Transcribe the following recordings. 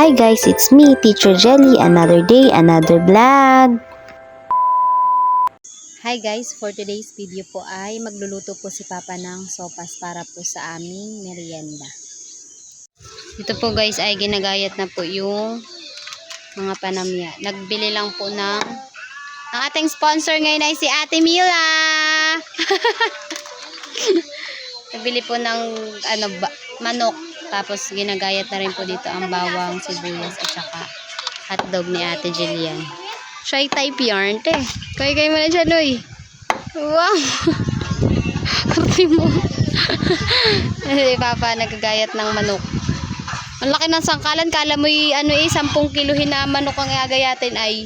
Hi guys, it's me, Teacher Jelly. Another day, another vlog. Hi guys, for today's video po ay magluluto po si Papa ng sopas para po sa aming merienda. Dito po guys ay ginagayat na po yung mga panamya. Nagbili lang po ng ang ating sponsor ngayon ay si Ate Mila. Nagbili po ng manok. Tapos ginagayat na rin po dito ang bawang, sibuyas at saka hotdog ni Ate Jillian. Shy type yarn, te. Kaya mo na siya, Loy. Wow! Karti mo. Si Papa nagagayat ng manok. Ang laki ng sangkalan. Kala mo 10 kiluhin na manok ang gagayatin ay.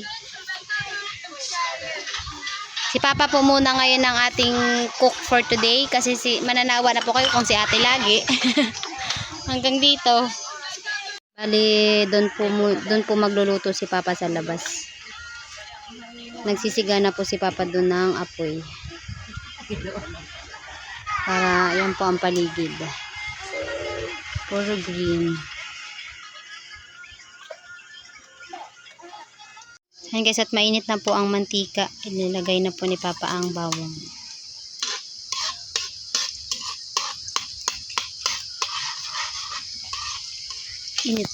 Si Papa po muna ngayon ang ating cook for today. Kasi mananawa na po kayo kung si Ate lagi. Hanggang dito. Bali, doon po magluluto si Papa sa labas. Nagsisiga na po si Papa doon ng apoy. Para yan po ang paligid. Puro green. Ayan guys, at mainit na po ang mantika. Inilagay na po ni Papa ang bawang. Init.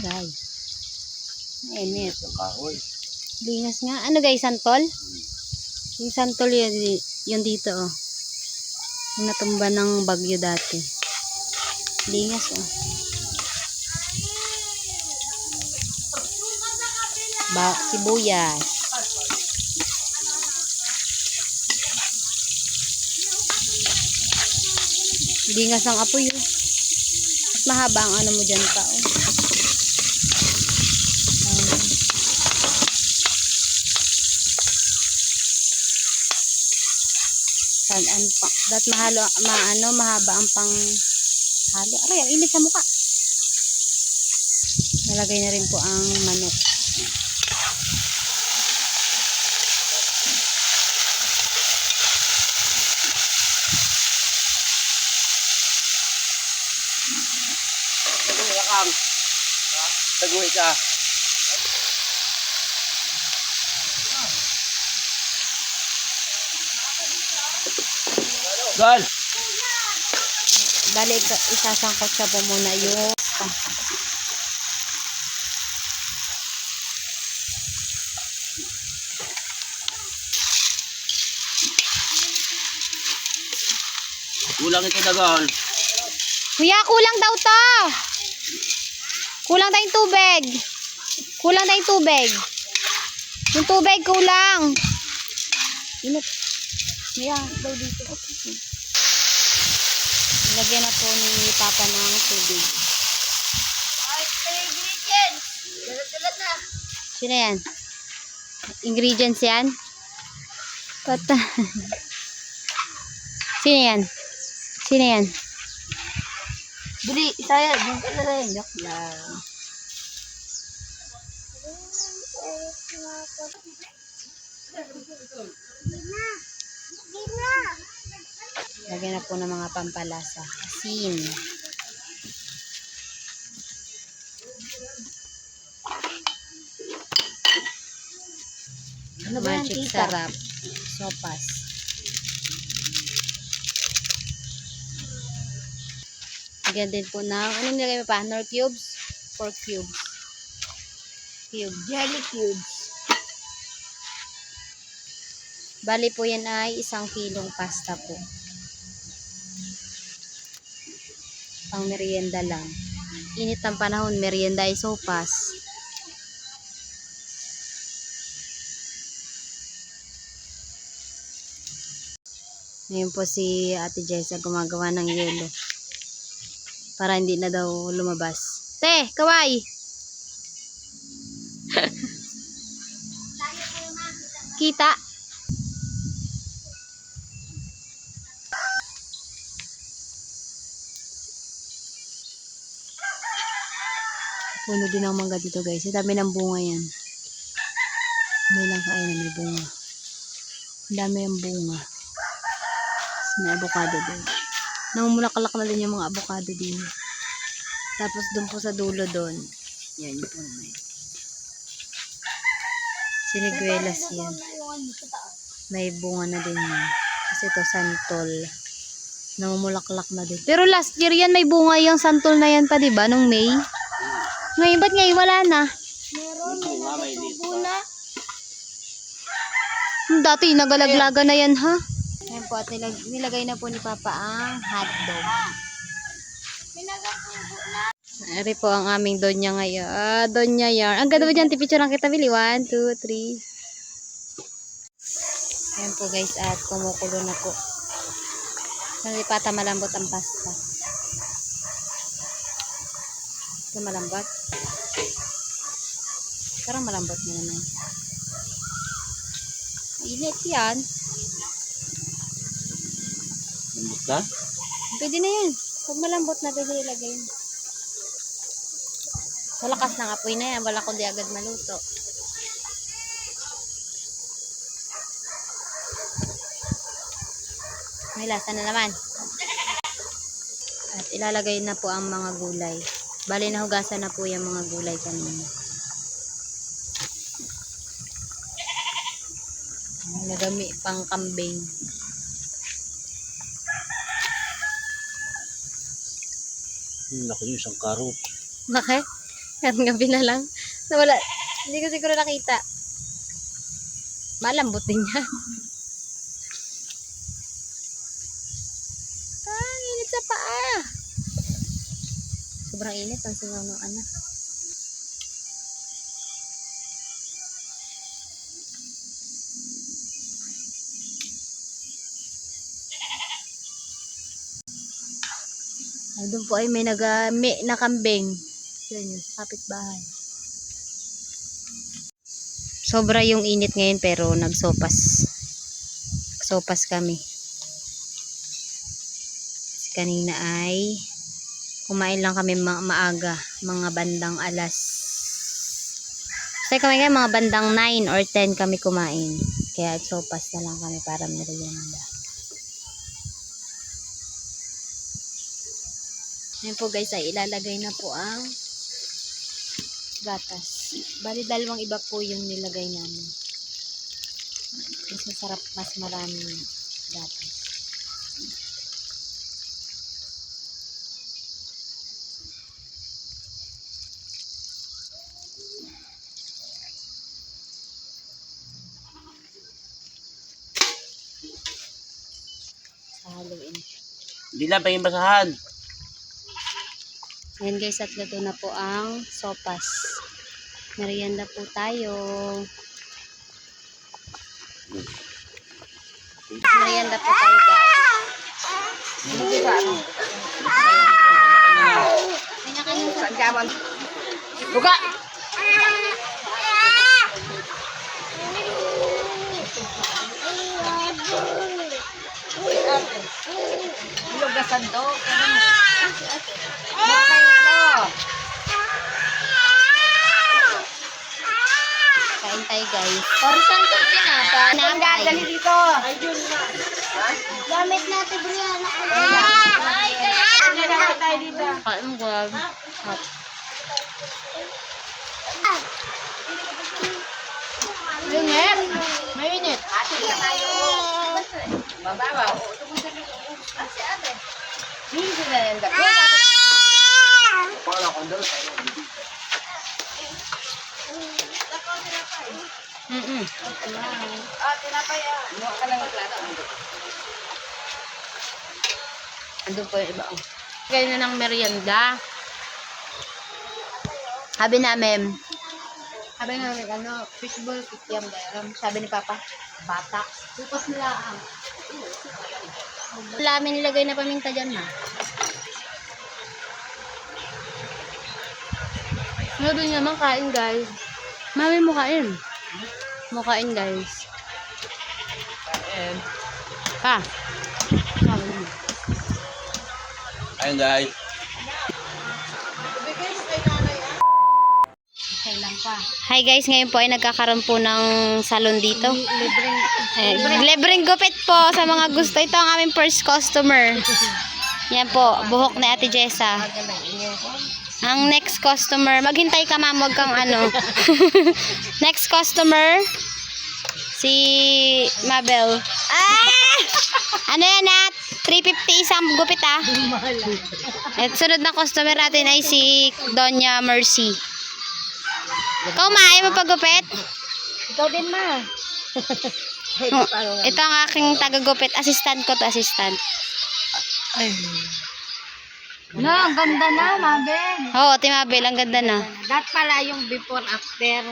Aray. Init. Lingas nga. Ano guys, santol? Yung santol yun dito oh. Yung natumba ng bagyo dati. Lingas oh. Sibuyas. Lingas ang apoy oh. Mahaba ang ano mo dyan pa oh. Mahaba ang pang halo. Aray, ang init sa mukha. Nalagay na rin po ang manok. Taguhi ka. Gal. Balik, isasangkot siya po muna yung Kulang ito dagal. Kuya, kulang daw to. Kulang tayong tubig. Kulang tayong tubig. Yung tubig kulang. Init. Kuya, daw dito. Lagyan na po ni Papa ng tubig. Ingredients. Dalat na. Sino yan? Ingredients yan? Pata. Sino yan? Sino yan? Bili, isa yan. Yung ka na rin. Yak lang. Lagyan na po ng mga pampalasa. Asin. Ano ba yan, Magic tita? sarap. Sopas. Lagyan din po ng, anong nilagay mo pa? Nor cubes? 4 cubes. Jelly cubes. Bali po yan ay 1 kilong pasta po. Pang merienda lang. Init ang panahon, merienda ay sopas. Ngayon po si Ate Jessa gumagawa ng yelo. Para hindi na daw lumabas. Te, kaway! Kita? Puno din ang mangga dito guys. Ang dami ng bunga yan. May lang kainan, may bunga. Ang dami ang bunga. May avocado din. Namumulaklak na din yung mga avocado din. Tapos doon po sa dulo doon. Yan yung po na yun. Siniguelas yan. May bunga na din yan. Kasi ito santol. Namumulaklak na din. Pero last year yan may bunga yung santol na yan pa, diba? Nung May. Ngayon, ba't ngayon wala na? Meron, may natubo na. Dati nagalaglaga na yan, ha? Ayan po, at nilagay na po ni Papa ang hotdog. Ari po ang aming donya ngayon. Donya yarn. Ang ganda ba dyan? Tipicture lang kita, Billy. 1, 2, 3. Ayan po guys, at kumukulo na po. Nalipata malambot ang pasta. Ito malambot. Parang malambot na naman. Init yan. Lambot na? Pwede na yan. Pag malambot na, pwede ilagay yun. Sa lakas ng apoy na yan, wala kundi agad maluto. May lasa na naman. At ilalagay na po ang mga gulay. Bali nahugasan na po yung mga gulay kanina. Nagami pang kambing. Naku yung isang karot. Bakit? At gabi na lang. Nawala. Hindi ko siguro nakita. Malambot din yan. Init sa paa. Sobrang init ang singaw ng anak. Doon po ay may nagami na kambing. Yan yun, kapitbahay. Sobra yung init ngayon pero nagsopas. Nagsopas kami. Kasi kanina ay kumain lang kami maaga. Mga bandang alas. Kasi kami mga bandang 9 or 10 kami kumain. Kaya sopas na lang kami para merienda. Ngayon po guys ay ilalagay na po ang gatas. Bali dalawang iba po yung nilagay namin. Mas masarap, mas maraming gatas. Sa haluin. Hindi lang pa yung basahan. Ayan guys, at luto na po ang sopas. Merienda po tayo. Merienda po tayo guys. Buka! Lugasan to. Kain tayo guys. Parisan ko pinapa. Ang dadali dito. Gamit natin Brian. Tayo dito. Kain mo guys. Init. Mainit. Mababaw. Hindi sila yung dako. Pala kong dalo tayo. Tinapay ah. Ano ka lang magplata? Andun po yung iba. Kaya na ng merienda. Sabi namin, fishball kikiam dayo. Sabi ni Papa, bata. Supas nila ang. Wala namin nilagay na paminta dyan ha. Sabi naman kain guys. Mami mo kain. Mo kain guys. Kain. Pa. Ayun guys. Hi guys, ngayon po ay nagkakaroon po ng salon dito. Libreng gupit po sa mga gusto. Ito ang aming first customer. Yan po, buhok ni Ate Jessa. Ang next customer, maghintay ka ma'am, wag kang ano. Next customer, si Mabel. Ah! Ano yan at? 350 isang gupit ah. At sunod na customer natin ay si Doña Mercy. Ikaw ma, ayaw mo pagupit? Ikaw din, ma. Ito ang aking tagagupit. Assistant ko to, assistant. No, ang ganda na, Mabel. Oo, Timabel, ang ganda na. That pala yung before, after.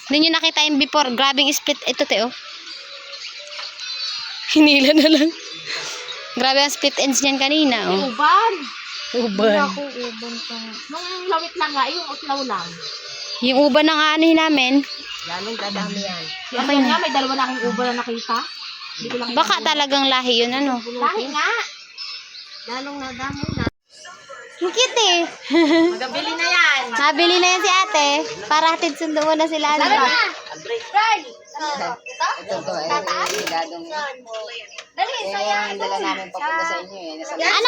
Hindi nyo nakita yung before. Grabing split. Ito, te, oh. Hinila na lang. Grabe ang split ends niyan kanina, oh. Uban. Uban. Ako, uban pa. Nung lawit lang nga, yung utlaw lang. Yung uban ng ani namin. Lalong dadami yan. Okay Yan na. nga, may dalawa na akong uban na nakita. Hindi ko lang Baka talagang lahi yun, ano. Lahi nga. Lalong nadamo na. Ang cute, eh. Magabili na yan. Nabili na yan si ate. Para hatid sundo mo na sila. Tara na. Ito, eh. Gadong. Dali, Yan yung dala namin papunta sa inyo, eh. Nasa Ano